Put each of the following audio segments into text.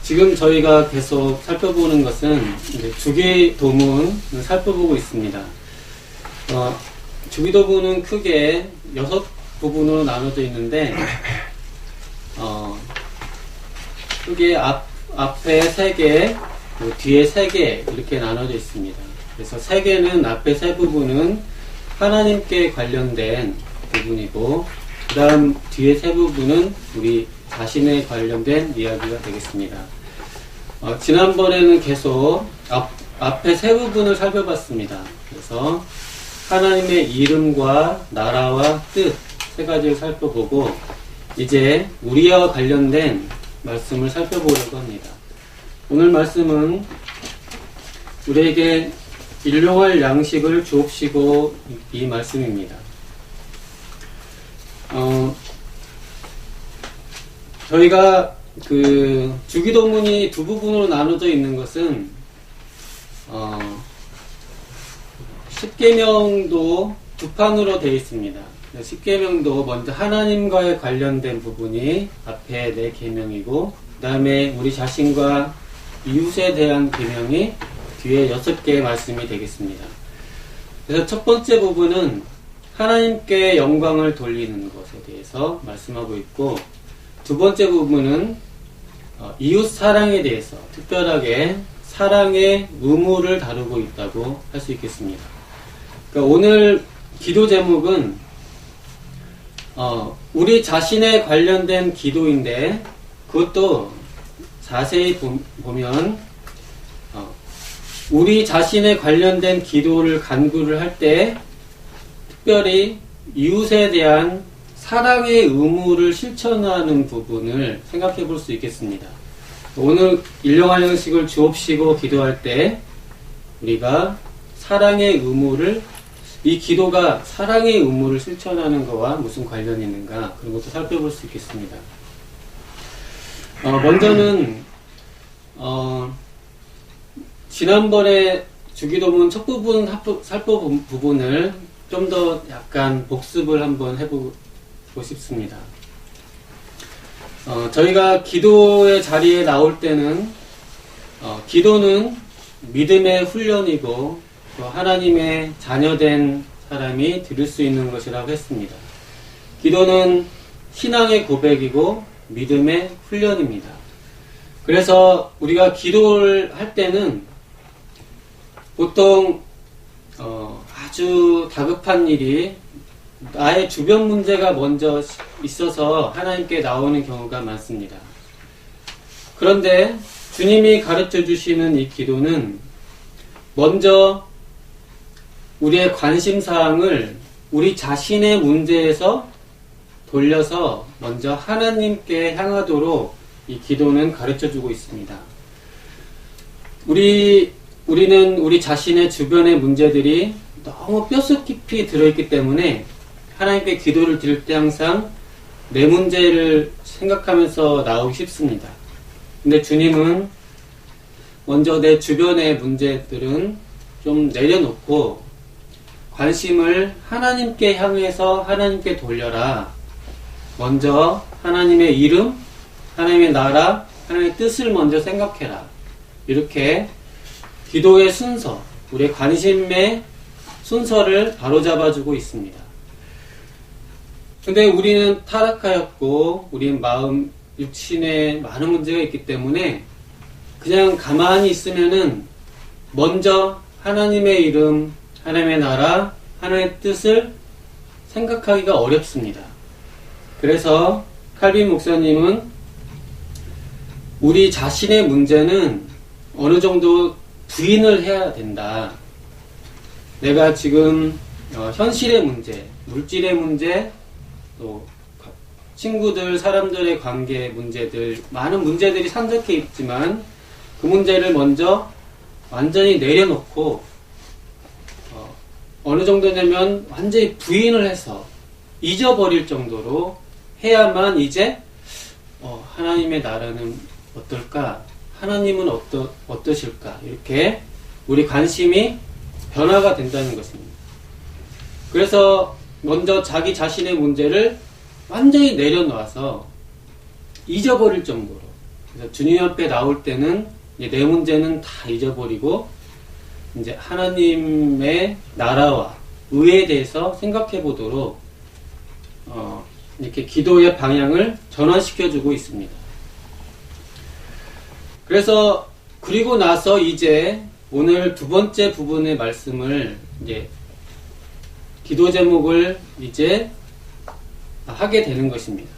지금 저희가 계속 살펴보는 것은 이제 주기도문을 살펴보고 있습니다. 주기도문은 크게 6부분으로 나눠져 있는데, 크게 앞에 3개, 뒤에 3개 이렇게 나눠져 있습니다. 그래서 3개는 앞에 3부분은 하나님께 관련된 부분이고, 그 다음 뒤에 3부분은 우리 자신에 관련된 이야기가 되겠습니다. 지난번에는 계속 앞에 3부분을 살펴봤습니다. 그래서 하나님의 이름과 나라와 뜻 3가지를 살펴보고, 이제 우리와 관련된 말씀을 살펴보려고 합니다. 오늘 말씀은 우리에게 일용할 양식을 주옵시고 이 말씀입니다. 저희가 주기도문이 2부분으로 나눠져 있는 것은 10계명도 2판으로 되어 있습니다. 10계명도 먼저 하나님과의 관련된 부분이 앞에 4계명이고, 그 다음에 우리 자신과 이웃에 대한 계명이 뒤에 6개의 말씀이 되겠습니다. 그래서 첫 번째 부분은 하나님께 영광을 돌리는 것에 대해서 말씀하고 있고, 두 번째 부분은 이웃 사랑에 대해서 특별하게 사랑의 의무를 다루고 있다고 할 수 있겠습니다. 그러니까 오늘 기도 제목은 우리 자신에 관련된 기도인데, 그것도 자세히 보면 우리 자신에 관련된 기도를 간구를 할 때 특별히 이웃에 대한 사랑의 의무를 실천하는 부분을 생각해 볼 수 있겠습니다. 오늘 일용할 양식을 주옵시고 기도할 때 우리가 사랑의 의무를, 이 기도가 사랑의 의무를 실천하는 것과 무슨 관련이 있는가, 그런 것도 살펴볼 수 있겠습니다. 먼저는 지난번에 주기도문 첫 부분 살펴본 부분을 좀 더 약간 복습을 한번 해보고 싶습니다. 저희가 기도의 자리에 나올 때는 기도는 믿음의 훈련이고 또 하나님의 자녀된 사람이 들을 수 있는 것이라고 했습니다. 기도는 신앙의 고백이고 믿음의 훈련입니다. 그래서 우리가 기도를 할 때는 보통 아주 다급한 일이 나의 주변 문제가 먼저 있어서 하나님께 나오는 경우가 많습니다. 그런데 주님이 가르쳐 주시는 이 기도는 먼저 우리의 관심사항을 우리 자신의 문제에서 돌려서 먼저 하나님께 향하도록 이 기도는 가르쳐 주고 있습니다. 우리는 우리 자신의 주변의 문제들이 너무 뼛속 깊이 들어있기 때문에 하나님께 기도를 드릴 때 항상 내 문제를 생각하면서 나오기 쉽습니다. 근데 주님은 먼저 내 주변의 문제들은 좀 내려놓고 관심을 하나님께 향해서 하나님께 돌려라. 먼저 하나님의 이름, 하나님의 나라, 하나님의 뜻을 먼저 생각해라. 이렇게 기도의 순서, 우리의 관심의 순서를 바로잡아주고 있습니다. 근데 우리는 타락하였고 우리는 마음, 육신에 많은 문제가 있기 때문에 그냥 가만히 있으면은 먼저 하나님의 이름, 하나님의 나라, 하나님의 뜻을 생각하기가 어렵습니다. 그래서 칼빈 목사님은 우리 자신의 문제는 어느 정도 부인을 해야 된다. 내가 지금 현실의 문제, 물질의 문제, 또 친구들, 사람들의 관계 문제들, 많은 문제들이 산적해 있지만 그 문제를 먼저 완전히 내려놓고 어느 정도 되면 완전히 부인을 해서 잊어버릴 정도로 해야만 이제 하나님의 나라는 어떨까? 하나님은 어떠실까? 이렇게 우리 관심이 변화가 된다는 것입니다. 그래서 먼저 자기 자신의 문제를 완전히 내려놓아서 잊어버릴 정도로, 그래서 주님 앞에 나올 때는 이제 내 문제는 다 잊어버리고 이제 하나님의 나라와 의에 대해서 생각해 보도록 이렇게 기도의 방향을 전환시켜주고 있습니다. 그래서 그리고 나서 이제 오늘 두 번째 부분의 말씀을 이제 기도 제목을 이제 하게 되는 것입니다.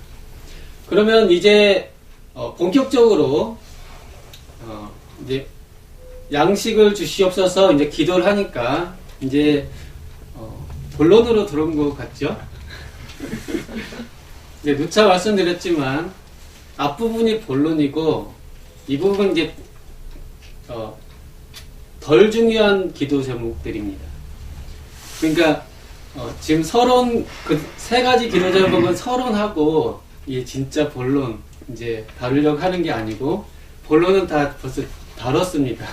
그러면 이제 본격적으로 이제 양식을 주시옵소서 이제 기도를 하니까 이제 본론으로 들어온 것 같죠? 이제 누차 말씀드렸지만 앞부분이 본론이고 이 부분은 이제 덜 중요한 기도 제목들입니다. 그러니까 지금 서론 그 세 가지 기도 제목은 서론하고 이게 진짜 본론 이제 다루려고 하는 게 아니고 본론은 다 벌써 다뤘습니다.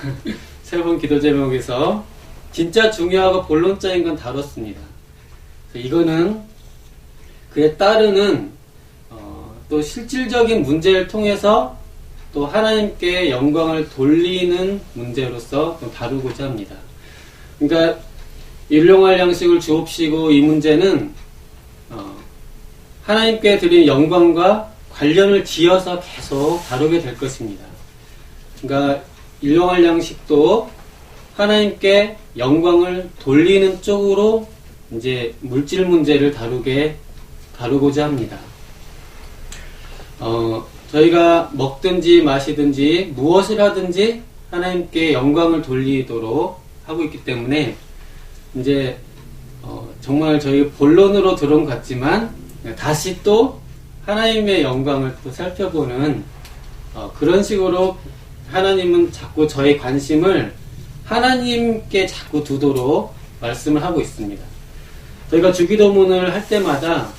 세 번 기도 제목에서 진짜 중요하고 본론적인 건 다뤘습니다. 이거는 그에 따르는 또 실질적인 문제를 통해서 또 하나님께 영광을 돌리는 문제로서 좀 다루고자 합니다. 그러니까 일용할 양식을 주옵시고 이 문제는 하나님께 드린 영광과 관련을 지어서 계속 다루게 될 것입니다. 그러니까 일용할 양식도 하나님께 영광을 돌리는 쪽으로 이제 물질 문제를 다루고자 합니다. 저희가 먹든지 마시든지 무엇을 하든지 하나님께 영광을 돌리도록 하고 있기 때문에 이제 정말 저희 본론으로 들어온 것 같지만 다시 또 하나님의 영광을 또 살펴보는 그런 식으로 하나님은 자꾸 저의 관심을 하나님께 자꾸 두도록 말씀을 하고 있습니다. 저희가 주기도문을 할 때마다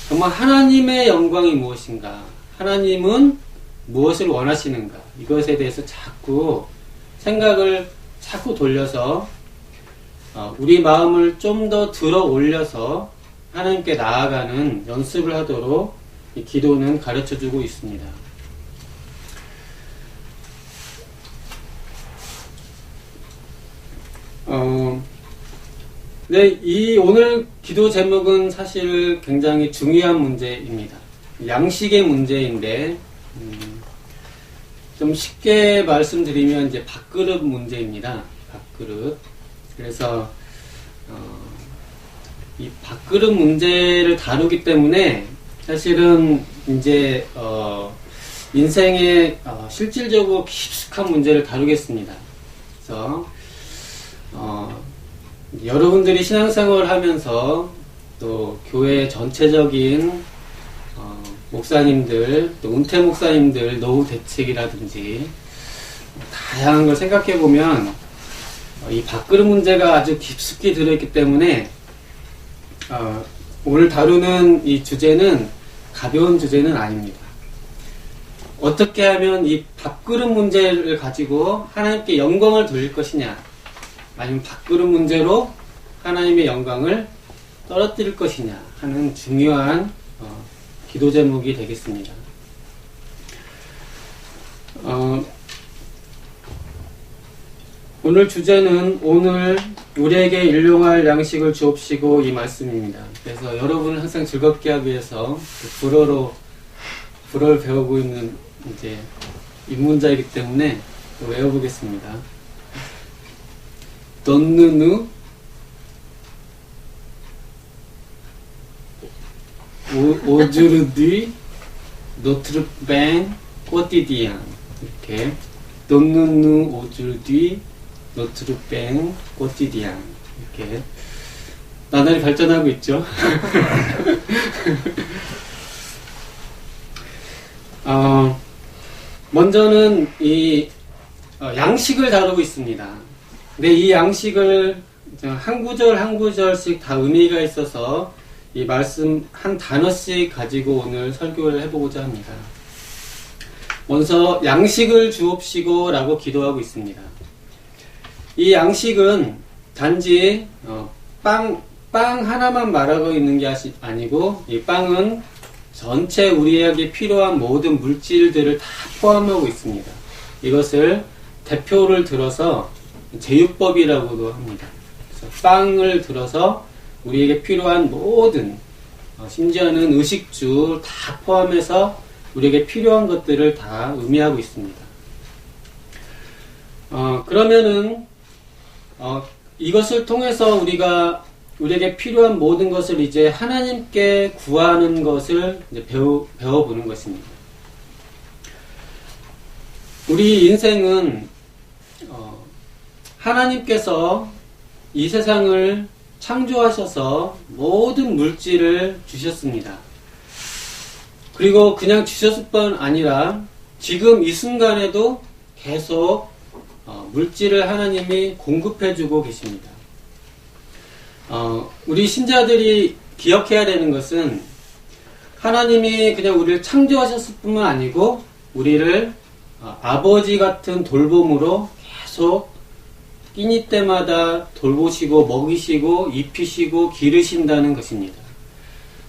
정말 하나님의 영광이 무엇인가, 하나님은 무엇을 원하시는가, 이것에 대해서 자꾸 생각을 자꾸 돌려서 우리 마음을 좀 더 들어 올려서 하나님께 나아가는 연습을 하도록 이 기도는 가르쳐 주고 있습니다. 네, 이 오늘 기도 제목은 사실 굉장히 중요한 문제입니다. 양식의 문제인데, 좀 쉽게 말씀드리면 이제 밥그릇 문제입니다. 밥그릇. 그래서 이 밥그릇 문제를 다루기 때문에 사실은 이제 인생의 실질적으로 깊숙한 문제를 다루겠습니다. 그래서 여러분들이 신앙생활을 하면서 또 교회 전체적인 목사님들, 또 은퇴 목사님들 노후 대책이라든지 다양한 걸 생각해 보면 이 밥그릇 문제가 아주 깊숙이 들어있기 때문에 오늘 다루는 이 주제는 가벼운 주제는 아닙니다. 어떻게 하면 이 밥그릇 문제를 가지고 하나님께 영광을 돌릴 것이냐, 아니면 밥그릇 문제로 하나님의 영광을 떨어뜨릴 것이냐 하는 중요한 기도 제목이 되겠습니다. 오늘 주제는 오늘 우리에게 일용할 양식을 주옵시고 이 말씀입니다. 그래서 여러분을 항상 즐겁게 하기 위해서 불어를 배우고 있는 이제 입문자이기 때문에 외워보겠습니다. donne-nous aujourd'hui notre pain quotidien. 이렇게 donne-nous aujourd'hui notre pain quotidien. 이렇게 나날이 발전하고 있죠. 먼저는 이 양식을 다루고 있습니다. 근데 이 양식을 한 구절 한 구절씩 다 의미가 있어서 이 말씀 한 단어씩 가지고 오늘 설교를 해보고자 합니다. 먼저 양식을 주옵시고 라고 기도하고 있습니다. 이 양식은 단지 빵 하나만 말하고 있는 게 아니고 이 빵은 전체 우리에게 필요한 모든 물질들을 다 포함하고 있습니다. 이것을 대표를 들어서 제육법이라고도 합니다. 그래서 빵을 들어서 우리에게 필요한 모든, 심지어는 의식주 다 포함해서 우리에게 필요한 것들을 다 의미하고 있습니다. 그러면은 이것을 통해서 우리에게 필요한 모든 것을 이제 하나님께 구하는 것을 이제 배워보는 것입니다. 우리 인생은 하나님께서 이 세상을 창조하셔서 모든 물질을 주셨습니다. 그리고 그냥 주셨을 뿐 아니라 지금 이 순간에도 계속 물질을 하나님이 공급해주고 계십니다. 우리 신자들이 기억해야 되는 것은 하나님이 그냥 우리를 창조하셨을 뿐만 아니고 우리를 아버지 같은 돌봄으로 계속 끼니 때마다 돌보시고 먹이시고 입히시고 기르신다는 것입니다.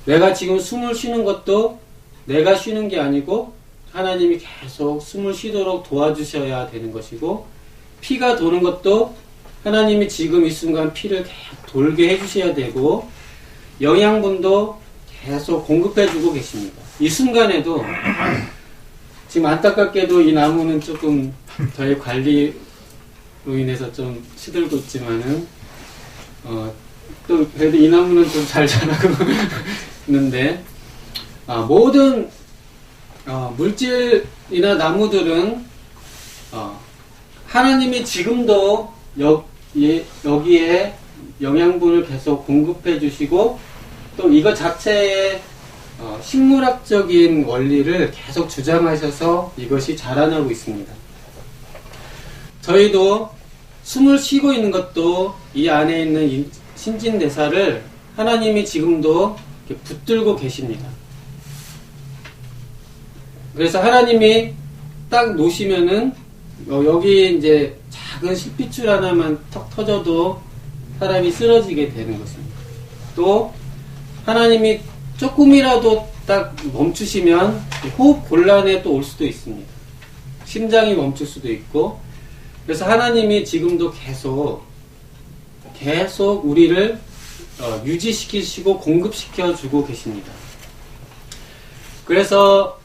내가 지금 숨을 쉬는 것도 내가 쉬는 게 아니고 하나님이 계속 숨을 쉬도록 도와주셔야 되는 것이고, 피가 도는 것도 하나님이 지금 이 순간 피를 계속 돌게 해주셔야 되고, 영양분도 계속 공급해주고 계십니다. 이 순간에도 지금 안타깝게도 이 나무는 조금 저희 관리로 인해서 좀 시들고 있지만은 또 그래도 이 나무는 좀 잘 자라고 있는데, 모든 물질이나 나무들은 하나님이 지금도 여기에 영양분을 계속 공급해 주시고, 또 이것 자체의 식물학적인 원리를 계속 주장하셔서 이것이 자라나고 있습니다. 저희도 숨을 쉬고 있는 것도 이 안에 있는 신진대사를 하나님이 지금도 이렇게 붙들고 계십니다. 그래서 하나님이 딱 놓으시면은 여기 이제 작은 실핏줄 하나만 턱 터져도 사람이 쓰러지게 되는 것입니다. 또 하나님이 조금이라도 딱 멈추시면 호흡 곤란에 또 올 수도 있습니다. 심장이 멈출 수도 있고, 그래서 하나님이 지금도 계속 우리를 유지시키시고 공급시켜 주고 계십니다. 그래서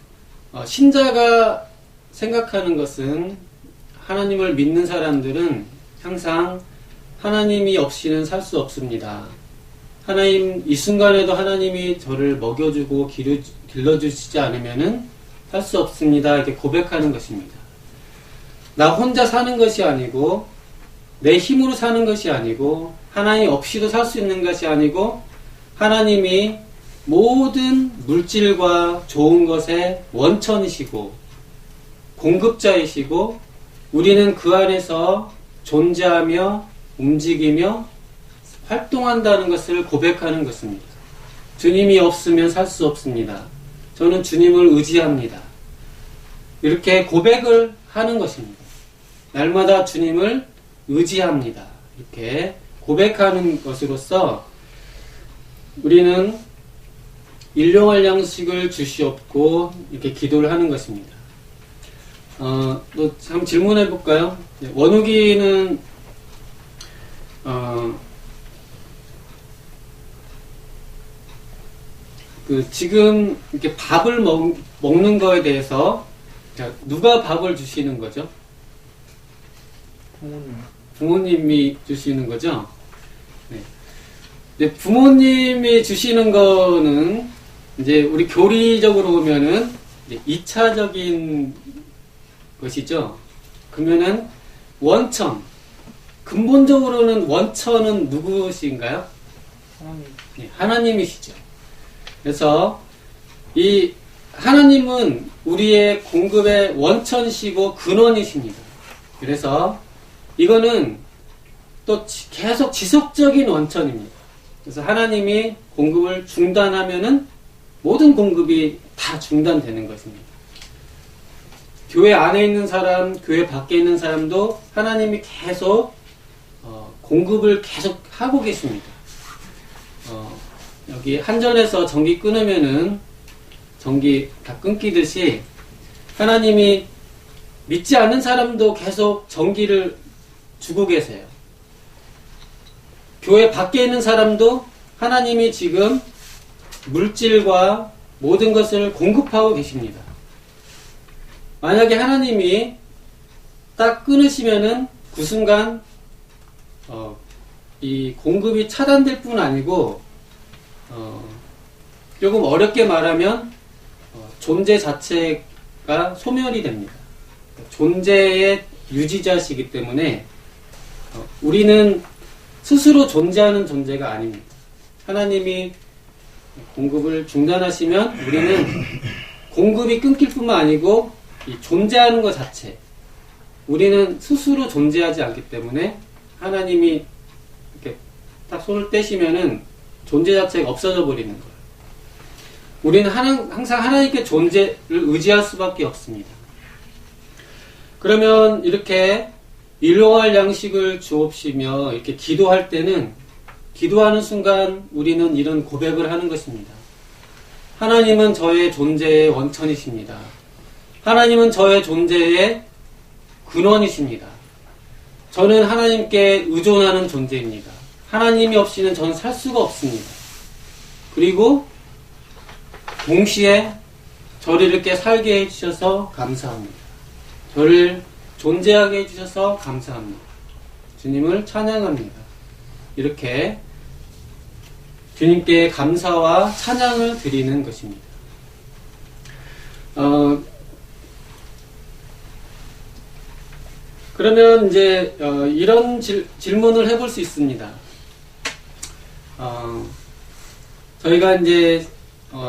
신자가 생각하는 것은, 하나님을 믿는 사람들은 항상 하나님이 없이는 살 수 없습니다. 하나님, 이 순간에도 하나님이 저를 먹여주고 길러주시지 않으면은 살 수 없습니다. 이렇게 고백하는 것입니다. 나 혼자 사는 것이 아니고, 내 힘으로 사는 것이 아니고, 하나님 없이도 살 수 있는 것이 아니고, 하나님이 모든 물질과 좋은 것의 원천이시고 공급자이시고, 우리는 그 안에서 존재하며 움직이며 활동한다는 것을 고백하는 것입니다. 주님이 없으면 살 수 없습니다. 저는 주님을 의지합니다. 이렇게 고백을 하는 것입니다. 날마다 주님을 의지합니다. 이렇게 고백하는 것으로서 우리는 일용할 양식을 주시옵고 이렇게 기도를 하는 것입니다. 또 한번 질문해 볼까요? 원욱이는 지금 이렇게 밥을 먹는 거에 대해서 누가 밥을 주시는 거죠? 부모님이 주시는 거죠? 네. 부모님이 주시는 거는 이제 우리 교리적으로 보면은 2차적인 것이죠. 그러면은 원천, 근본적으로는 원천은 누구신가요? 하나님. 네, 하나님이시죠. 그래서 이 하나님은 우리의 공급의 원천이시고 근원이십니다. 그래서 이거는 또 계속 지속적인 원천입니다. 그래서 하나님이 공급을 중단하면은 모든 공급이 다 중단되는 것입니다. 교회 안에 있는 사람, 교회 밖에 있는 사람도 하나님이 계속 공급을 계속 하고 계십니다. 여기 한전에서 전기 끊으면은 전기 다 끊기듯이 하나님이 믿지 않는 사람도 계속 전기를 주고 계세요. 교회 밖에 있는 사람도 하나님이 지금 물질과 모든 것을 공급하고 계십니다. 만약에 하나님이 딱 끊으시면은 그 순간 이 공급이 차단될 뿐 아니고 조금 어렵게 말하면 존재 자체가 소멸이 됩니다. 존재의 유지자시기 때문에 우리는 스스로 존재하는 존재가 아닙니다. 하나님이 공급을 중단하시면 우리는 공급이 끊길 뿐만 아니고 이 존재하는 것 자체, 우리는 스스로 존재하지 않기 때문에 하나님이 이렇게 딱 손을 떼시면은 존재 자체가 없어져 버리는 거예요. 우리는 항상 하나님께 존재를 의지할 수밖에 없습니다. 그러면 이렇게 일용할 양식을 주옵시며 이렇게 기도할 때는, 기도하는 순간 우리는 이런 고백을 하는 것입니다. 하나님은 저의 존재의 원천이십니다. 하나님은 저의 존재의 근원이십니다. 저는 하나님께 의존하는 존재입니다. 하나님이 없이는 저는 살 수가 없습니다. 그리고 동시에 저를 이렇게 살게 해주셔서 감사합니다. 저를 존재하게 해주셔서 감사합니다. 주님을 찬양합니다. 이렇게 주님께 감사와 찬양을 드리는 것입니다. 그러면 이제 이런 질문을 해볼 수 있습니다. 저희가 이제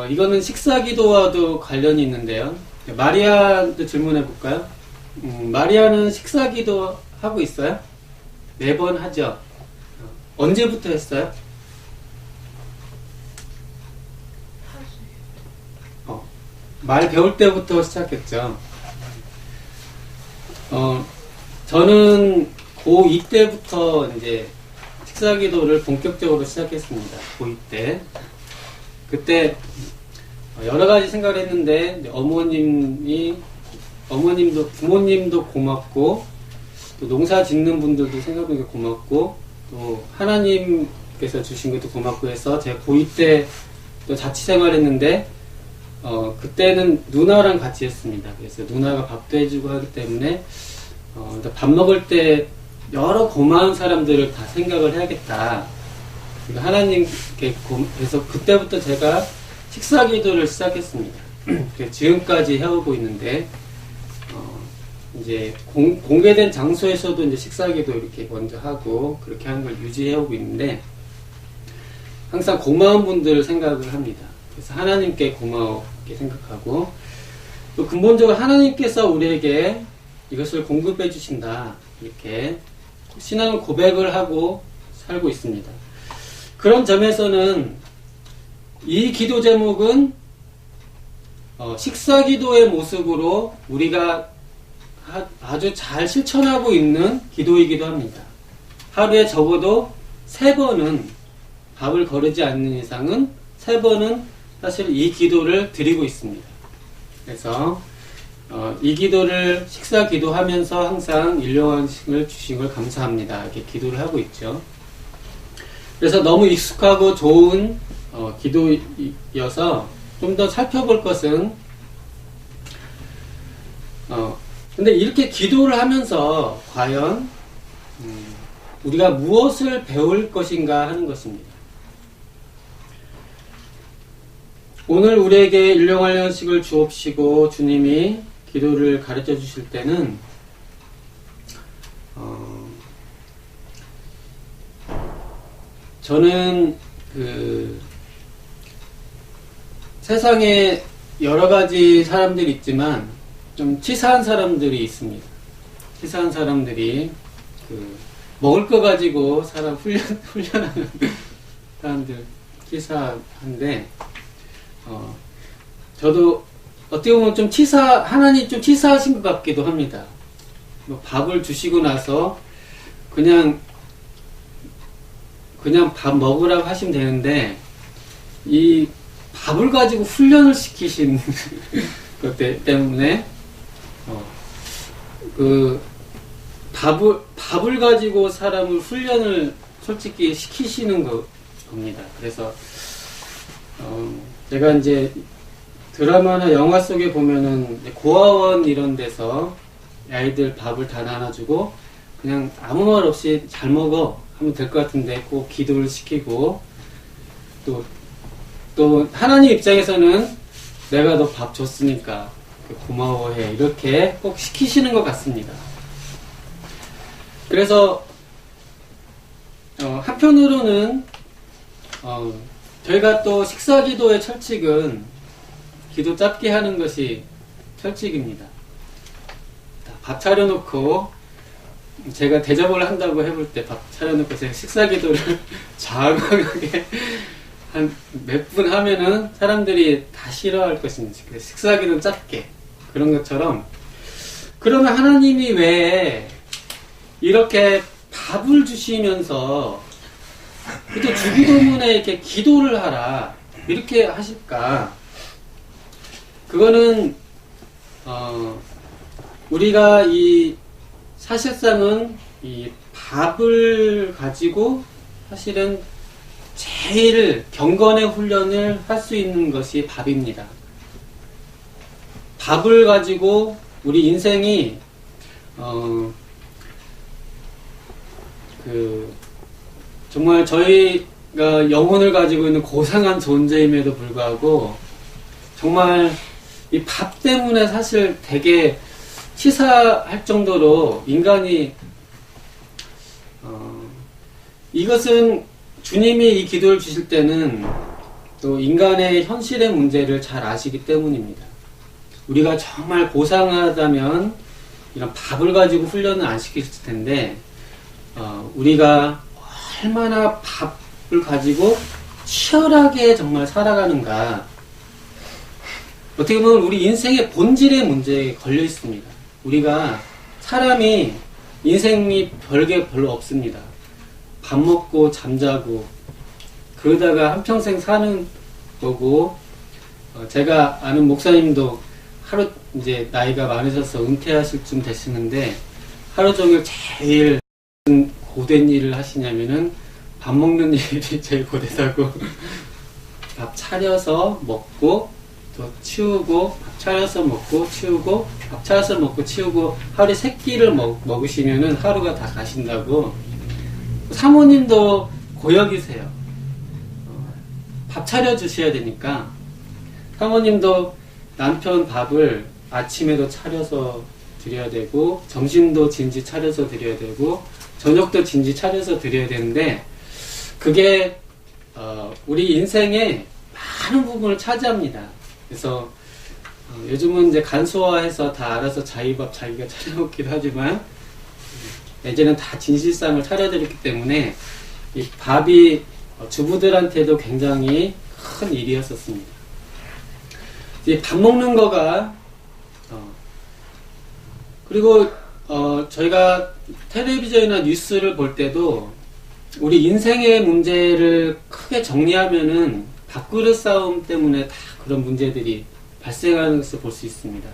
이거는 식사기도와도 관련이 있는데요. 마리아도 질문해 볼까요? 마리아는 식사기도 하고 있어요? 매번 하죠. 언제부터 했어요? 말 배울 때부터 시작했죠. 저는 고2 때부터 이제 식사기도를 본격적으로 시작했습니다. 고2 때. 그때 여러 가지 생각을 했는데 부모님도 고맙고 또 농사 짓는 분들도 생각보다 고맙고 또 하나님께서 주신 것도 고맙고 해서 제가 고2 때 또 자취생활 했는데 그때는 누나랑 같이 했습니다. 그래서 누나가 밥도 해주고 하기 때문에 밥 먹을 때 여러 고마운 사람들을 다 생각을 해야겠다. 그러니까 하나님께 그래서 그때부터 제가 식사기도를 시작했습니다. 지금까지 해오고 있는데 이제 공개된 장소에서도 이제 식사기도 이렇게 먼저 하고 그렇게 하는 걸 유지해오고 있는데 항상 고마운 분들을 생각을 합니다. 그래서 하나님께 고마웠게 생각하고 또 근본적으로 하나님께서 우리에게 이것을 공급해 주신다. 이렇게 신앙 고백을 하고 살고 있습니다. 그런 점에서는 이 기도 제목은 식사기도의 모습으로 우리가 아주 잘 실천하고 있는 기도이기도 합니다. 하루에 적어도 3번은 밥을 거르지 않는 이상은 3번은 사실 이 기도를 드리고 있습니다. 그래서 이 기도를 식사 기도하면서 항상 일용할 식을 주신 걸 감사합니다. 이렇게 기도를 하고 있죠. 그래서 너무 익숙하고 좋은 기도여서 좀 더 살펴볼 것은 근데 이렇게 기도를 하면서 과연 우리가 무엇을 배울 것인가 하는 것입니다. 오늘 우리에게 일용할 양식을 주옵시고 주님이 기도를 가르쳐 주실 때는 저는 세상에 여러 가지 사람들이 있지만 좀 치사한 사람들이 있습니다. 치사한 사람들이 먹을 거 가지고 사람 훈련하는 사람들 치사한데 저도 어떻게 보면 좀 하나님 좀 치사하신 것 같기도 합니다. 뭐 밥을 주시고 나서 그냥 밥 먹으라고 하시면 되는데 이 밥을 가지고 훈련을 시키신 것 때문에 그 밥을 가지고 사람을 훈련을 솔직히 시키시는 겁니다. 그래서 제가 이제 드라마나 영화 속에 보면은 고아원 이런 데서 아이들 밥을 다 나눠주고 그냥 아무 말 없이 잘 먹어 하면 될 것 같은데 꼭 기도를 시키고 또 하나님 입장에서는 내가 너 밥 줬으니까 고마워해 이렇게 꼭 시키시는 것 같습니다. 그래서 한편으로는 저희가 또 식사기도의 철칙은 기도 짧게 하는 것이 철칙입니다. 밥 차려놓고 제가 대접을 한다고 해볼 때 밥 차려놓고 제가 식사기도를 장황하게 한 몇 분 하면은 사람들이 다 싫어할 것인지 식사기도는 짧게 그런 것처럼 그러면 하나님이 왜 이렇게 밥을 주시면서 또 주기도문에 이렇게 기도를 하라 이렇게 하실까? 그거는 우리가 이 사실상은 이 밥을 가지고 사실은 제일 경건의 훈련을 할 수 있는 것이 밥입니다. 밥을 가지고 우리 인생이 정말 저희가 영혼을 가지고 있는 고상한 존재임에도 불구하고 정말 이 밥 때문에 사실 되게 치사할 정도로 인간이 이것은 주님이 이 기도를 주실 때는 또 인간의 현실의 문제를 잘 아시기 때문입니다. 우리가 정말 고상하다면 이런 밥을 가지고 훈련을 안 시켰을 텐데 우리가 얼마나 밥을 가지고 치열하게 정말 살아가는가. 어떻게 보면 우리 인생의 본질의 문제에 걸려 있습니다. 우리가 사람이 인생이 별게 별로 없습니다. 밥 먹고 잠자고 그러다가 한평생 사는 거고 제가 아는 목사님도 하루 이제 나이가 많으셔서 은퇴하실 쯤 되시는데 하루 종일 제일 고된 일을 하시냐면은 밥 먹는 일이 제일 고되다고 밥 차려서 먹고 또 치우고 밥 차려서 먹고 치우고 밥 차려서 먹고 치우고 하루에 3끼를 먹으시면은 하루가 다 가신다고. 사모님도 고역이세요. 밥 차려주셔야 되니까 사모님도 남편 밥을 아침에도 차려서 드려야 되고 점심도 진지 차려서 드려야 되고 저녁도 진지 차려서 드려야 되는데 그게 우리 인생의 많은 부분을 차지합니다. 그래서 요즘은 이제 간소화해서 다 알아서 자기 밥 자기가 차려 먹기도 하지만 예전에는 다 진실상을 차려드렸기 때문에 이 밥이 주부들한테도 굉장히 큰 일이었었습니다. 이제 밥 먹는 거가 그리고 저희가 텔레비전이나 뉴스를 볼 때도 우리 인생의 문제를 크게 정리하면은 밥그릇 싸움 때문에 다 그런 문제들이 발생하는 것을 볼 수 있습니다.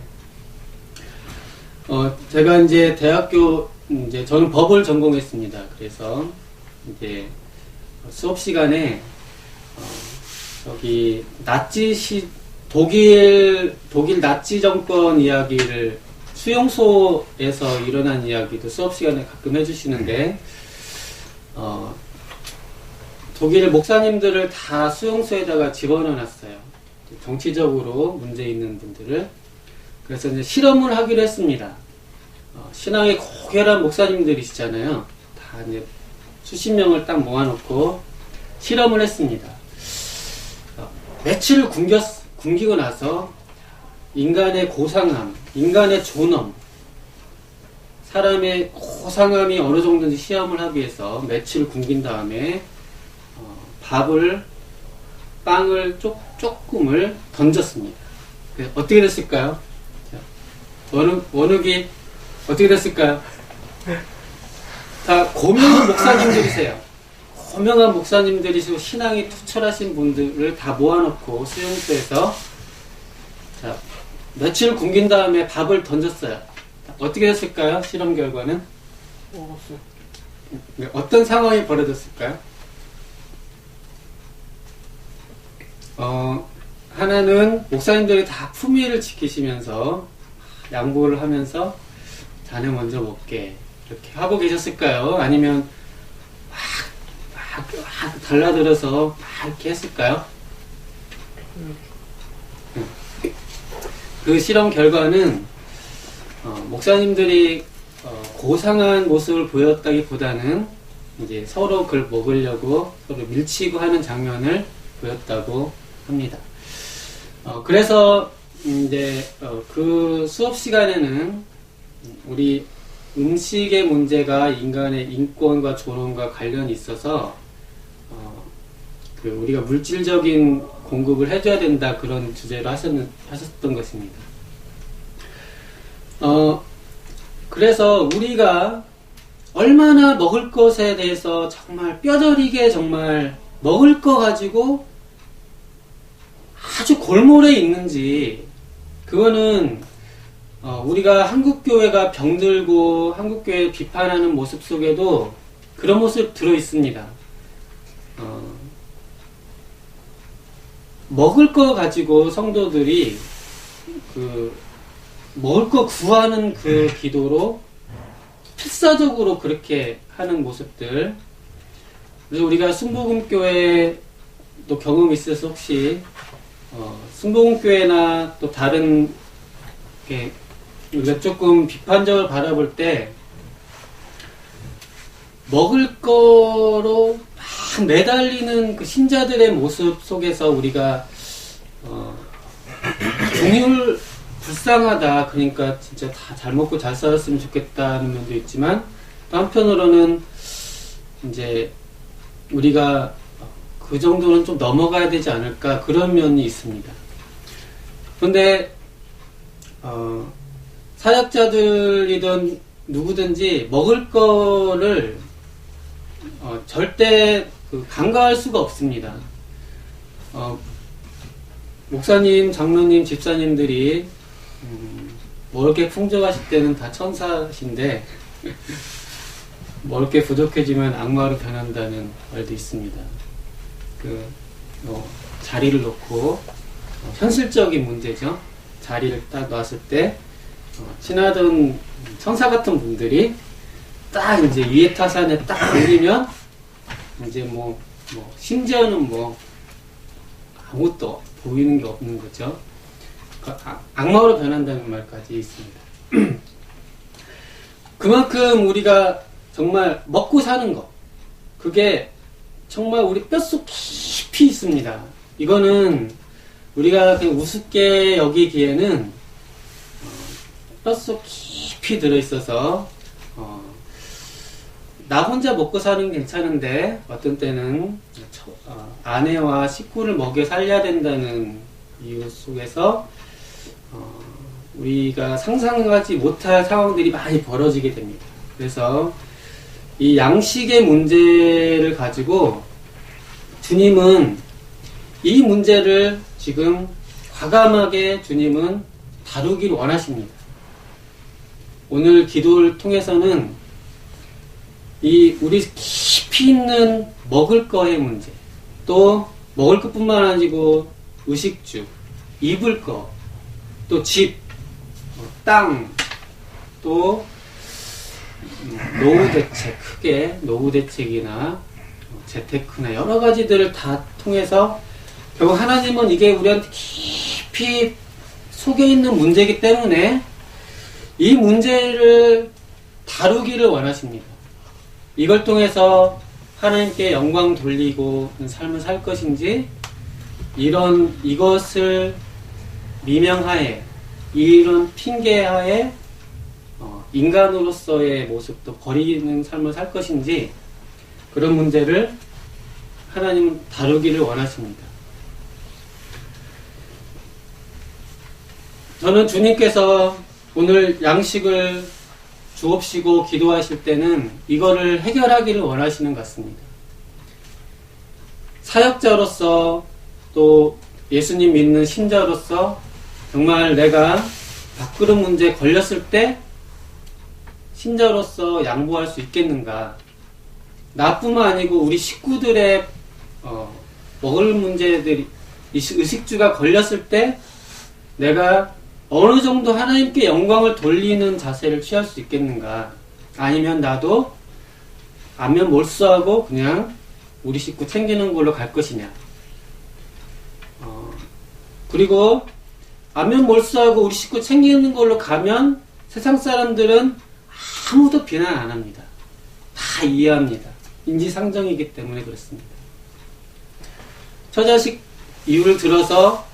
제가 이제 대학교 저는 법을 전공했습니다. 그래서 이제 수업 시간에 독일 나치 정권 이야기를 수용소에서 일어난 이야기도 수업 시간에 가끔 해주시는데 독일 목사님들을 다 수용소에다가 집어넣어놨어요. 정치적으로 문제 있는 분들을. 그래서 이제 실험을 하기로 했습니다. 신앙의 고결한 목사님들이시잖아요. 다 이제 수십 명을 딱 모아놓고 실험을 했습니다. 며칠을 굶기고 나서 인간의 고상함, 인간의 존엄, 사람의 고상함이 어느 정도인지 시험을 하기 위해서 며칠을 굶긴 다음에 빵을 조금을 던졌습니다. 어떻게 됐을까요? 원욱이 어떻게 됐을까요? 다 고명 목사님들이세요. 유명한 목사님들이시고 신앙이 투철하신 분들을 다 모아놓고 수용소에서 자, 며칠 굶긴 다음에 밥을 던졌어요. 어떻게 됐을까요? 실험 결과는? 먹었어요. 어떤 상황이 벌어졌을까요? 하나는 목사님들이 다 품위를 지키시면서 양보를 하면서 자네 먼저 먹게 이렇게 하고 계셨을까요? 아니면 막 달라들어서 막 이렇게 했을까요? 그 실험 결과는 목사님들이 고상한 모습을 보였다기보다는 이제 서로 그걸 먹으려고 서로 밀치고 하는 장면을 보였다고 합니다. 그래서 이제 그 수업 시간에는 우리 음식의 문제가 인간의 인권과 존엄과 관련이 있어서 그 우리가 물질적인 공급을 해줘야 된다 그런 주제로 하셨던 것입니다. 그래서 우리가 얼마나 먹을 것에 대해서 정말 뼈저리게 정말 먹을 거 가지고 아주 골몰해 있는지 그거는 우리가 한국교회가 병들고 한국교회 비판하는 모습 속에도 그런 모습 들어 있습니다. 먹을 거 가지고 성도들이 그 먹을 거 구하는 그 기도로 필사적으로 그렇게 하는 모습들. 그래서 우리가 순복음교회도 경험이 있어서 혹시 순복음교회나 또 다른 게 우리가 조금 비판적으로 바라볼 때 먹을 거로 막 매달리는 그 신자들의 모습 속에서 우리가 종일 불쌍하다, 그러니까 진짜 다 잘 먹고 잘 살았으면 좋겠다는 면도 있지만 또 한편으로는 이제 우리가 그 정도는 좀 넘어가야 되지 않을까 그런 면이 있습니다. 그런데 사역자들이든 누구든지 먹을 거를 절대 간과할 수가 없습니다. 목사님, 장로님, 집사님들이 먹을 게 풍족하실 때는 다 천사신데 먹을 게 부족해지면 악마로 변한다는 말도 있습니다. 자리를 놓고 현실적인 문제죠. 자리를 딱 놨을 때 친하던 천사 같은 분들이 딱 이제 위에 타산에 딱 걸리면 이제 심지어는 아무것도 보이는 게 없는 거죠. 악마로 변한다는 말까지 있습니다. 그만큼 우리가 정말 먹고 사는 것, 그게 정말 우리 뼛속 깊이 있습니다. 이거는 우리가 그냥 우습게 여기기에는 뼛속 깊이 들어있어서 나 혼자 먹고 사는 게 괜찮은데 어떤 때는 아내와 식구를 먹여 살려야 된다는 이유 속에서 우리가 상상하지 못할 상황들이 많이 벌어지게 됩니다. 그래서 이 양식의 문제를 가지고 주님은 이 문제를 지금 과감하게 주님은 다루기를 원하십니다. 오늘 기도를 통해서는 이 우리 깊이 있는 먹을 거의 문제, 또 먹을 것뿐만 아니고 의식주, 입을 거, 또 집, 땅, 또 노후 대책, 크게 노후 대책이나 재테크나 여러 가지들을 다 통해서 결국 하나님은 이게 우리한테 깊이 속에 있는 문제이기 때문에 이 문제를 다루기를 원하십니다. 이걸 통해서 하나님께 영광 돌리고 삶을 살 것인지, 이것을 미명하에, 이런 핑계하에 인간으로서의 모습도 버리는 삶을 살 것인지, 그런 문제를 하나님은 다루기를 원하십니다. 저는 주님께서 오늘 양식을 주옵시고 기도하실 때는 이거를 해결하기를 원하시는 것 같습니다. 사역자로서 또 예수님 믿는 신자로서 정말 내가 밥그릇 문제에 걸렸을 때 신자로서 양보할 수 있겠는가. 나뿐만 아니고 우리 식구들의 먹을 문제들이 의식주가 걸렸을 때 내가 어느 정도 하나님께 영광을 돌리는 자세를 취할 수 있겠는가. 아니면 나도 안면 몰수하고 그냥 우리 식구 챙기는 걸로 갈 것이냐. 그리고 안면 몰수하고 우리 식구 챙기는 걸로 가면 세상 사람들은 아무도 비난 안 합니다. 다 이해합니다. 인지상정이기 때문에 그렇습니다. 처자식 이유를 들어서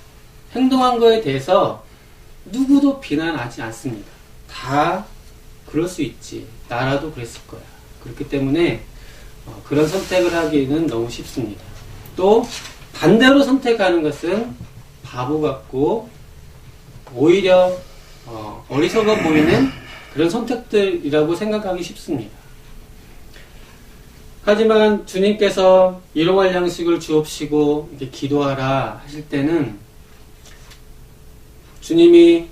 행동한 거에 대해서 누구도 비난하지 않습니다. 다 그럴 수 있지. 나라도 그랬을 거야. 그렇기 때문에 그런 선택을 하기는 너무 쉽습니다. 또 반대로 선택하는 것은 바보 같고 오히려 어리석어 보이는 그런 선택들이라고 생각하기 쉽습니다. 하지만 주님께서 일용할 양식을 주옵시고 이렇게 기도하라 하실 때는 주님이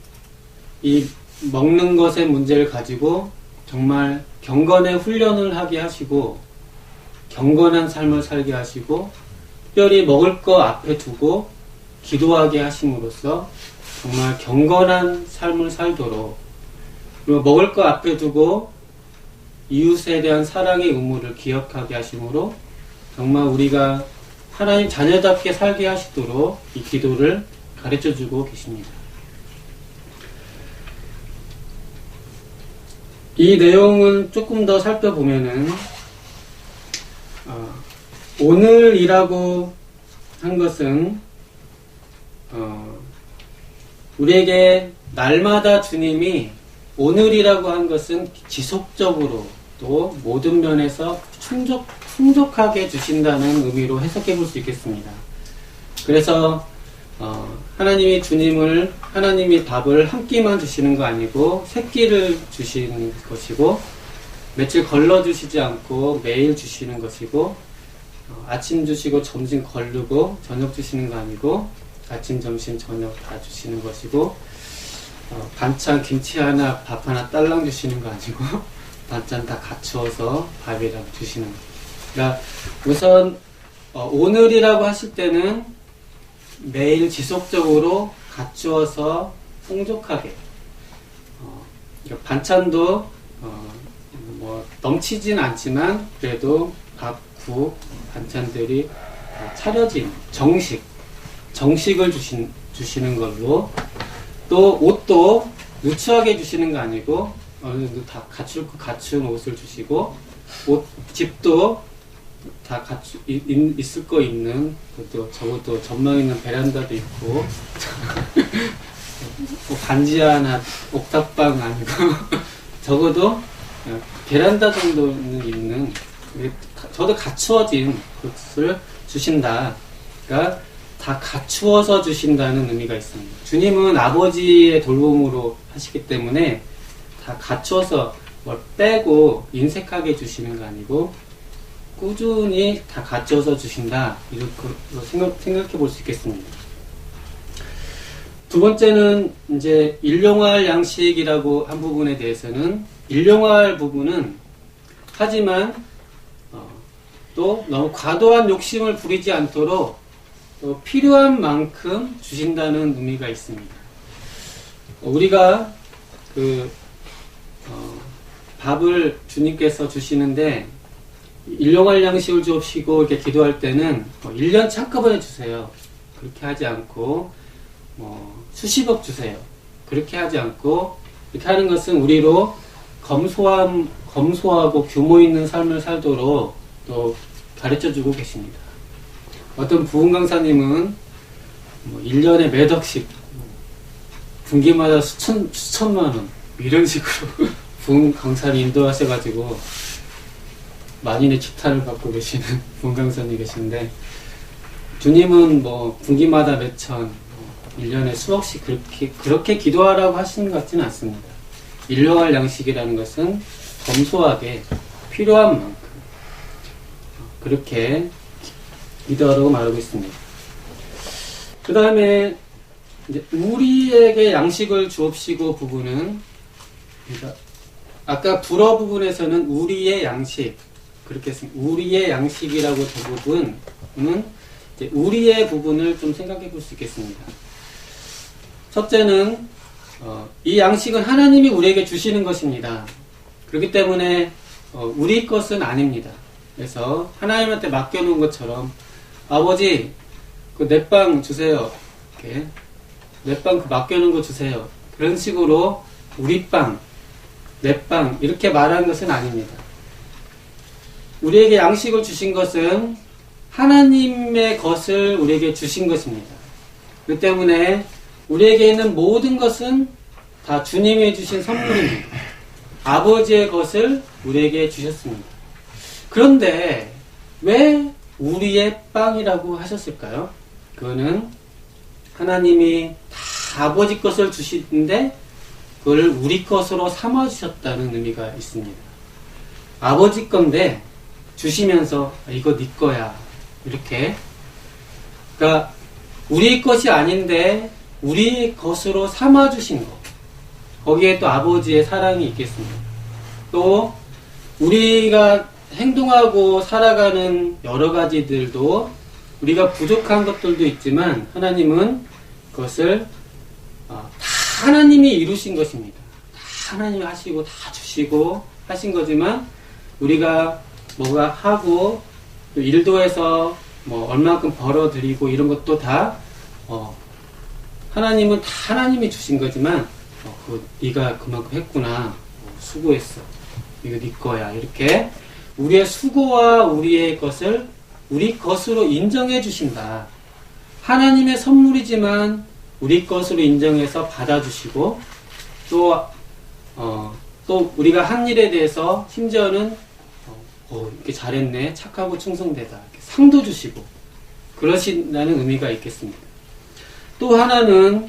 이 먹는 것의 문제를 가지고 정말 경건의 훈련을 하게 하시고 경건한 삶을 살게 하시고 특별히 먹을 거 앞에 두고 기도하게 하심으로써 정말 경건한 삶을 살도록, 그리고 먹을 거 앞에 두고 이웃에 대한 사랑의 의무를 기억하게 하심으로 정말 우리가 하나님 자녀답게 살게 하시도록 이 기도를 가르쳐주고 계십니다. 이 내용을 조금 더 살펴보면은 오늘이라고 한 것은 우리에게 날마다 주님이 오늘이라고 한 것은 지속적으로 또 모든 면에서 풍족하게 주신다는 의미로 해석해 볼 수 있겠습니다. 그래서 하나님이 하나님이 밥을 한 끼만 주시는 거 아니고 세 끼를 주시는 것이고 며칠 걸러 주시지 않고 매일 주시는 것이고 아침 주시고 점심 걸르고 저녁 주시는 거 아니고 아침 점심 저녁 다 주시는 것이고 반찬 김치 하나 밥 하나 딸랑 주시는 거 아니고 반찬 다 갖추어서 밥이랑 주시는 거. 그러니까 우선 오늘이라고 하실 때는 매일 지속적으로 갖추어서 풍족하게 그러니까 반찬도 뭐 넘치진 않지만 그래도 밥, 국, 반찬들이 차려진 정식을 주시는 걸로, 또 옷도 누추하게 주시는 거 아니고 어느 정도 다 갖춘 옷을 주시고 집도 다 있을 거 있는, 그것도 적어도 전망 있는 베란다도 있고 뭐 반지 하나 옥탑방 아니고 적어도 베란다 정도는 있는, 저도 갖추어진 것을 주신다. 그러니까 다 갖추어서 주신다는 의미가 있습니다. 주님은 아버지의 돌봄으로 하시기 때문에 다 갖추어서 뭘 빼고 인색하게 주시는 거 아니고 꾸준히 다 갖춰서 주신다. 이렇게 생각해 볼 수 있겠습니다. 두 번째는 이제 일용할 양식이라고 한 부분에 대해서는, 일용할 부분은 하지만 또 너무 과도한 욕심을 부리지 않도록 또 필요한 만큼 주신다는 의미가 있습니다. 우리가 밥을 주님께서 주시는데 일용할 양식을 주옵시고 이렇게 기도할 때는 1년치 한꺼번에 주세요. 그렇게 하지 않고 수십억 주세요. 그렇게 하지 않고 이렇게 하는 것은 우리로 검소하고 규모 있는 삶을 살도록 또 가르쳐주고 계십니다. 어떤 부흥 강사님은 1년에 몇 억씩 분기마다 수천만 원 이런 식으로 부흥 강사를 인도하셔가지고 만인의 지탄을 받고 계시는 부흥 강사님이 계신데, 주님은 분기마다 몇천, 1년에 수억씩 그렇게 기도하라고 하시는 것 같지는 않습니다. 일용할 양식이라는 것은 검소하게 필요한 만큼 그렇게 기도하라고 말하고 있습니다. 그 다음에 이제 우리에게 양식을 주옵시고 부분은, 그러니까 아까 불어 부분에서는 우리의 양식 그렇게 했습니다. 우리의 양식이라고 저 부분은 이제 우리의 부분을 좀 생각해 볼 수 있겠습니다. 첫째는 이 양식은 하나님이 우리에게 주시는 것입니다. 그렇기 때문에 우리 것은 아닙니다. 그래서 하나님한테 맡겨놓은 것처럼 아버지 그 내 빵 주세요. 이렇게 내 빵 그 맡겨놓은 거 주세요. 그런 식으로 우리 빵, 내 빵 이렇게 말하는 것은 아닙니다. 우리에게 양식을 주신 것은 하나님의 것을 우리에게 주신 것입니다. 그렇기 때문에 우리에게 있는 모든 것은 다 주님이 주신 선물입니다. 아버지의 것을 우리에게 주셨습니다. 그런데 왜 우리의 빵이라고 하셨을까요? 그거는 하나님이 다 아버지 것을 주시는데 그걸 우리 것으로 삼아주셨다는 의미가 있습니다. 아버지 건데 주시면서 이거 네 거야 이렇게, 그러니까 우리 것이 아닌데 우리 것으로 삼아주신 것, 거기에 또 아버지의 사랑이 있겠습니다. 또 우리가 행동하고 살아가는 여러 가지들도 우리가 부족한 것들도 있지만 하나님은 그것을 다 하나님이 이루신 것입니다. 다 하나님이 하시고 다 주시고 하신 거지만 우리가 뭐가 하고 또 일도 해서 뭐 얼마만큼 벌어들이고 이런 것도 다 하나님은 다 하나님이 주신 거지만 네가 그만큼 했구나, 수고했어, 이거 네 거야, 이렇게 우리의 수고와 우리의 것을 우리 것으로 인정해 주신다. 하나님의 선물이지만 우리 것으로 인정해서 받아주시고 또 우리가 한 일에 대해서 심지어는 이렇게 잘했네, 착하고 충성되다, 이렇게 상도 주시고 그러신다는 의미가 있겠습니다. 또 하나는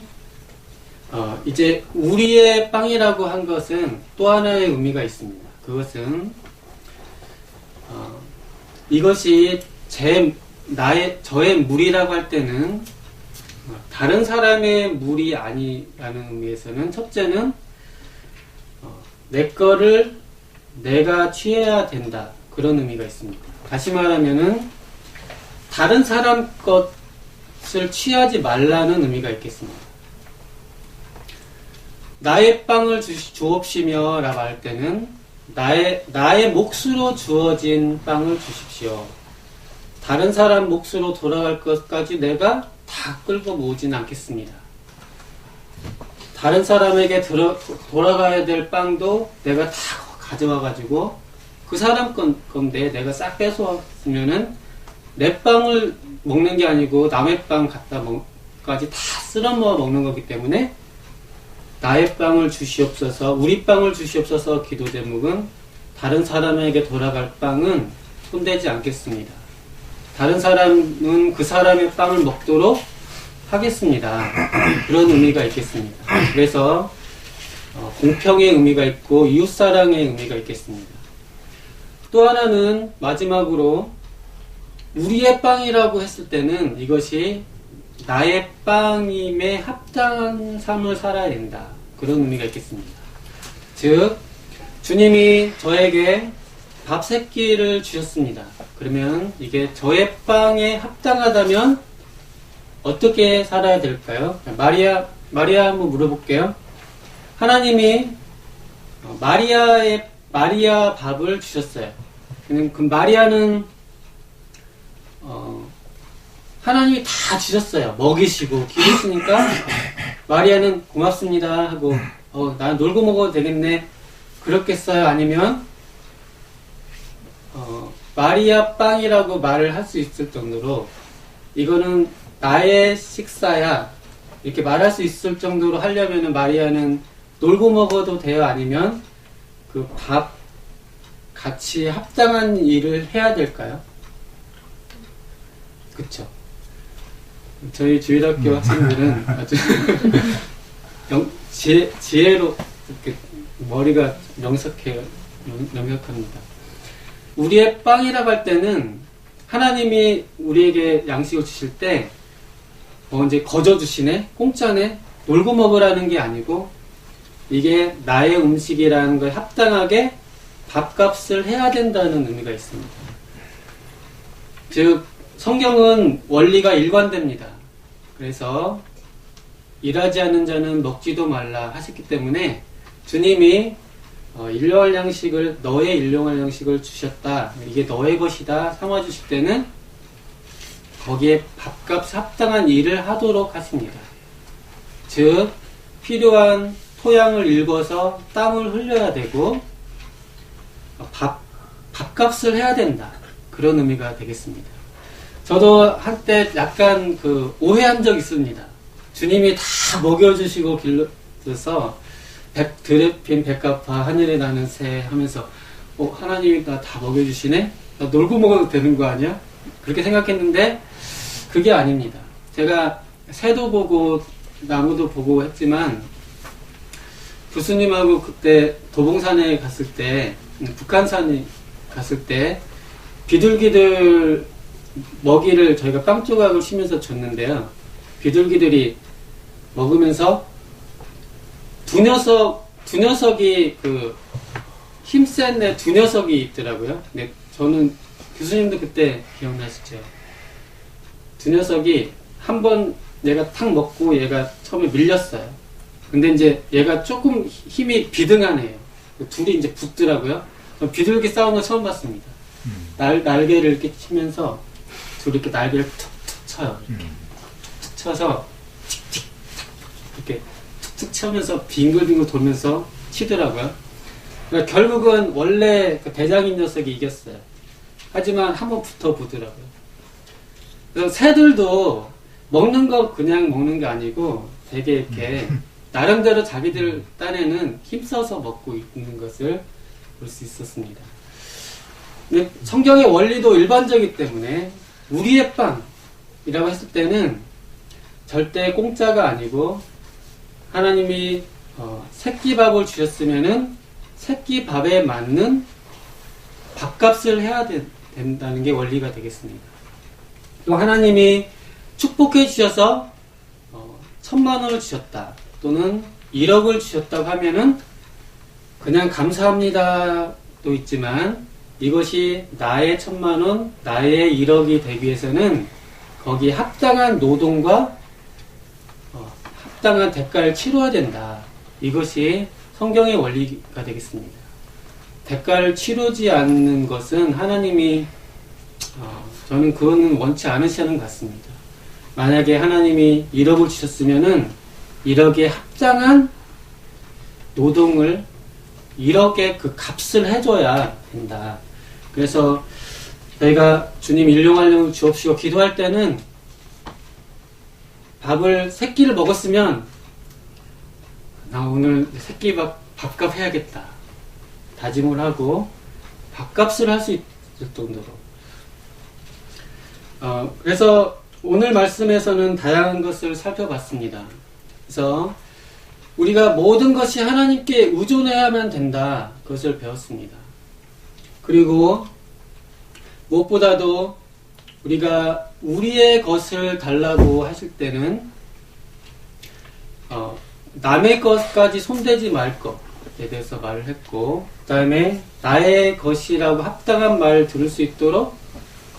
이제 우리의 빵이라고 한 것은 또 하나의 의미가 있습니다. 그것은 이것이 저의 물이라고 할 때는 다른 사람의 물이 아니라는 의미에서는 첫째는 내 거를 내가 취해야 된다, 그런 의미가 있습니다. 다시 말하면은 다른 사람 것을 취하지 말라는 의미가 있겠습니다. 나의 빵을 주옵시며 라고 할 때는 나의 몫으로 주어진 빵을 주십시오. 다른 사람 몫으로 돌아갈 것까지 내가 다 끌고 모으진 않겠습니다. 다른 사람에게 돌아가야 될 빵도 내가 다 가져와가지고 그 사람 건데 내가 싹 뺏어왔으면은 내 빵을 먹는 게 아니고 남의 빵 까지 다 쓸어모아 먹는 거기 때문에 나의 빵을 주시옵소서, 우리 빵을 주시옵소서 기도 제목은 다른 사람에게 돌아갈 빵은 손대지 않겠습니다. 다른 사람은 그 사람의 빵을 먹도록 하겠습니다. 그런 의미가 있겠습니다. 그래서 공평의 의미가 있고 이웃사랑의 의미가 있겠습니다. 또 하나는 마지막으로 우리의 빵이라고 했을 때는 이것이 나의 빵임에 합당한 삶을 살아야 된다, 그런 의미가 있겠습니다. 즉 주님이 저에게 밥 3끼를 주셨습니다. 그러면 이게 저의 빵에 합당하다면 어떻게 살아야 될까요? 마리아 한번 물어볼게요. 하나님이 마리아 밥을 주셨어요. 그 마리아는 하나님이 다 주셨어요. 먹이시고 기르시니까 마리아는 고맙습니다 하고 나 놀고 먹어도 되겠네 그렇겠어요? 아니면 마리아 빵이라고 말을 할 수 있을 정도로 이거는 나의 식사야 이렇게 말할 수 있을 정도로 하려면 마리아는 놀고 먹어도 돼요? 아니면 그 밥 같이 합당한 일을 해야 될까요? 그쵸? 저희 주일학교 학생들은 아주 지혜로 이렇게 머리가 명석합니다. 우리의 빵이라고 할 때는 하나님이 우리에게 양식을 주실 때 이제 거저 주시네, 공짜네, 놀고 먹으라는 게 아니고 이게 나의 음식이라는 거에 합당하게 밥값을 해야 된다는 의미가 있습니다. 즉 성경은 원리가 일관됩니다. 그래서 일하지 않는 자는 먹지도 말라 하셨기 때문에 주님이 일용할 양식을, 너의 일용할 양식을 주셨다, 이게 너의 것이다 삼아 주실 때는 거기에 밥값 합당한 일을 하도록 하십니다. 즉 필요한 토양을 일궈서 땀을 흘려야 되고 밥값을 해야 된다, 그런 의미가 되겠습니다. 저도 한때 약간 오해한 적이 있습니다. 주님이 다 먹여주시고 길러서 드레핀 백합화 하늘에 나는 새 하면서 하나님이 나 다 먹여주시네? 나 놀고 먹어도 되는 거 아니야? 그렇게 생각했는데 그게 아닙니다. 제가 새도 보고 나무도 보고 했지만 교수님하고 그때 도봉산에 갔을 때, 북한산에 갔을 때 비둘기들 먹이를 저희가 빵 조각을 치면서 줬는데요. 비둘기들이 먹으면서 두 녀석이 힘센 애 두 녀석이 있더라고요. 근데 저는 교수님도 그때 기억나시죠? 두 녀석이 한 번 얘가 탁 먹고 얘가 처음에 밀렸어요. 근데 이제 얘가 조금 힘이 비등한 애예요. 둘이 이제 붙더라고요. 비둘기 싸우는 거 처음 봤습니다. 날개를 이렇게 치면서 둘이 이렇게 날개를 툭툭 쳐요. 툭툭 쳐서 틱틱 이렇게 툭툭 치면서 빙글빙글 돌면서 치더라고요. 그러니까 결국은 원래 그 대장인 녀석이 이겼어요. 하지만 한번 붙어보더라고요. 그래서 새들도 먹는 거 그냥 먹는 게 아니고 되게 이렇게 나름대로 자기들 딴에는 힘써서 먹고 있는 것을 볼 수 있었습니다. 근데 성경의 원리도 일반적이기 때문에 우리의 빵이라고 했을 때는 절대 공짜가 아니고 하나님이 새끼밥을 주셨으면은 새끼밥에 맞는 밥값을 해야 된다는 게 원리가 되겠습니다. 또 하나님이 축복해 주셔서 1,000만 원을 주셨다 또는 1억을 주셨다고 하면은 그냥 감사합니다도 있지만 이것이 나의 1,000만 원, 나의 1억이 되기 위해서는 거기에 합당한 노동과 합당한 대가를 치러야 된다. 이것이 성경의 원리가 되겠습니다. 대가를 치르지 않는 것은 하나님이 저는 그거는 원치 않으시는 것 같습니다. 만약에 하나님이 1억을 주셨으면은 1억에 합당한 노동을 1억의 그 값을 해줘야 된다. 그래서 저희가 주님 일용할령을 주옵시고 기도할 때는 세 끼를 먹었으면 나 오늘 새끼 밥값 해야겠다 다짐을 하고 밥값을 할 수 있을 정도로 그래서 오늘 말씀에서는 다양한 것을 살펴봤습니다. 그래서 우리가 모든 것이 하나님께 의존해야만 된다, 그것을 배웠습니다. 그리고 무엇보다도 우리가 우리의 것을 달라고 하실 때는 남의 것까지 손대지 말 것에 대해서 말을 했고, 그 다음에 나의 것이라고 합당한 말을 들을 수 있도록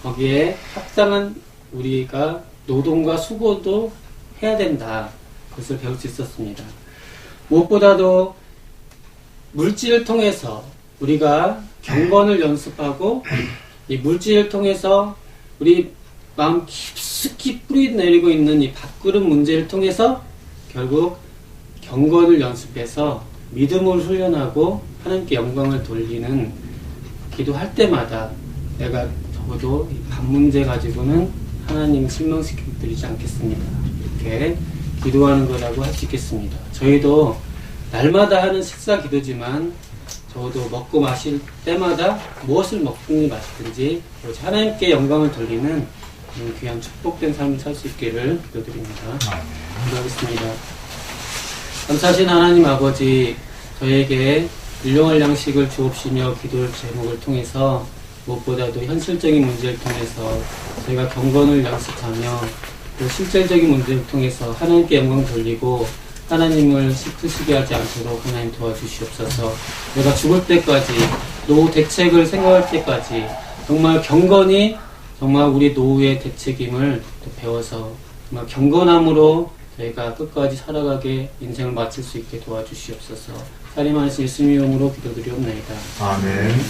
거기에 합당한 우리가 노동과 수고도 해야 된다, 그것을 배울 수 있었습니다. 무엇보다도 물질을 통해서 우리가 경건을 연습하고 이 물질을 통해서 우리 마음 깊숙이 뿌리 내리고 있는 이 밥그릇 문제를 통해서 결국 경건을 연습해서 믿음을 훈련하고 하나님께 영광을 돌리는 기도할 때마다 내가 적어도 이 밥 문제 가지고는 하나님 실망시켜 드리지 않겠습니다, 이렇게 기도하는 거라고 할 수 있겠습니다. 저희도 날마다 하는 식사 기도지만 적어도 먹고 마실 때마다 무엇을 먹든지 마시든지 하나님께 영광을 돌리는 귀한 축복된 삶을 살 수 있기를 기도드립니다. 기도하겠습니다. 감사하신 하나님 아버지, 저에게 일용할 양식을 주옵시며 기도의 제목을 통해서 무엇보다도 현실적인 문제를 통해서 저희가 경건을 연습하며 또 실질적인 문제를 통해서 하나님께 영광 돌리고 하나님을 슬프시게 하지 않도록 하나님 도와주시옵소서. 내가 죽을 때까지 노후 대책을 생각할 때까지 정말 경건히 정말 우리 노후의 대책임을 또 배워서 정말 경건함으로 저희가 끝까지 살아가게 인생을 마칠 수 있게 도와주시옵소서. 살림하신 예수님의 이름으로 기도드리옵나이다. 아멘.